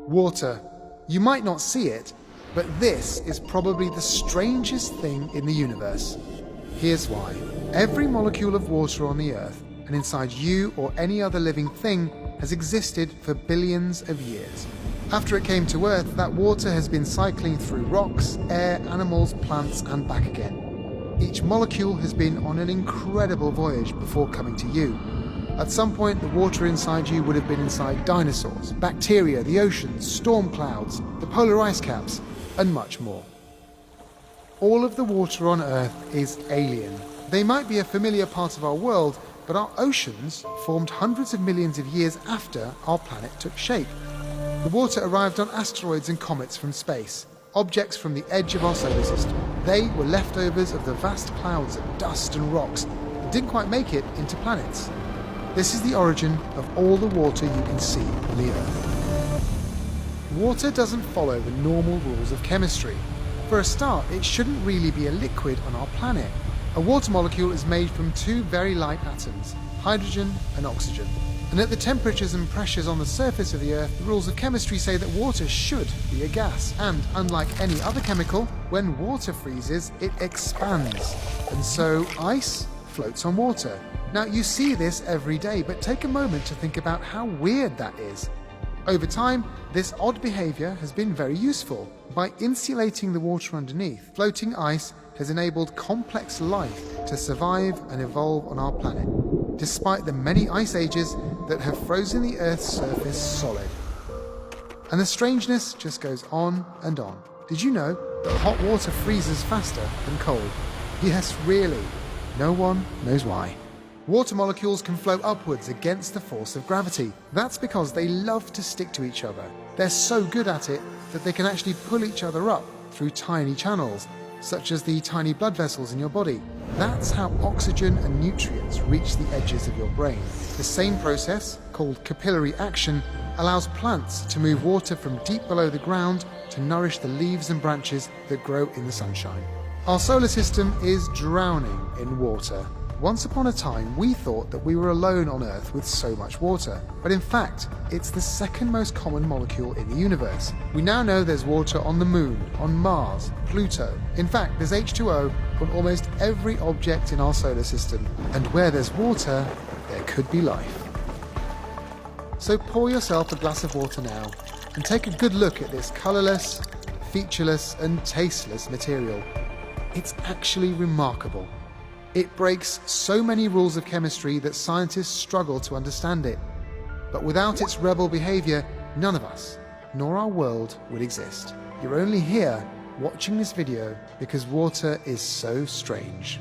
Water. You might not see it, but this is probably the strangest thing in the universe. Here's why. Every molecule of water on the Earth, and inside you or any other living thing, has existed for billions of years. After it came to Earth, that water has been cycling through rocks, air, animals, plants, and back again. Each molecule has been on an incredible voyage before coming to you. At some point, the water inside you would have been inside dinosaurs, bacteria, the oceans, storm clouds, the polar ice caps, and much more. All of the water on Earth is alien. They might be a familiar part of our world, but our oceans formed hundreds of millions of years after our planet took shape. The water arrived on asteroids and comets from space, objects from the edge of our solar system. They were leftovers of the vast clouds of dust and rocks and didn't quite make it into planets. This is the origin of all the water you can see on the Earth. Water doesn't follow the normal rules of chemistry. For a start, it shouldn't really be a liquid on our planet. A water molecule is made from two very light atoms, hydrogen and oxygen. And at the temperatures and pressures on the surface of the Earth, the rules of chemistry say that water should be a gas. And unlike any other chemical, when water freezes, it expands. And so ice floats on water. Now, you see this every day, but take a moment to think about how weird that is. Over time, this odd behavior has been very useful. By insulating the water underneath, floating ice has enabled complex life to survive and evolve on our planet, despite the many ice ages that have frozen the Earth's surface solid. And the strangeness just goes on and on. Did you know that hot water freezes faster than cold? Yes, really. No one knows why. Water molecules can flow upwards against the force of gravity. That's because they love to stick to each other. They're so good at it that they can actually pull each other up through tiny channels, such as the tiny blood vessels in your body. That's how oxygen and nutrients reach the edges of your brain. The same process, called capillary action, allows plants to move water from deep below the ground to nourish the leaves and branches that grow in the sunshine. Our solar system is drowning in water. Once upon a time, we thought that we were alone on Earth with so much water. But in fact, it's the second most common molecule in the universe. We now know there's water on the Moon, on Mars, Pluto. In fact, there's H2O on almost every object in our solar system. And where there's water, there could be life. So pour yourself a glass of water now and take a good look at this colourless, featureless and tasteless material. It's actually remarkable. It breaks so many rules of chemistry that scientists struggle to understand it. But without its rebel behavior, none of us, nor our world, would exist. You're only here watching this video because water is so strange.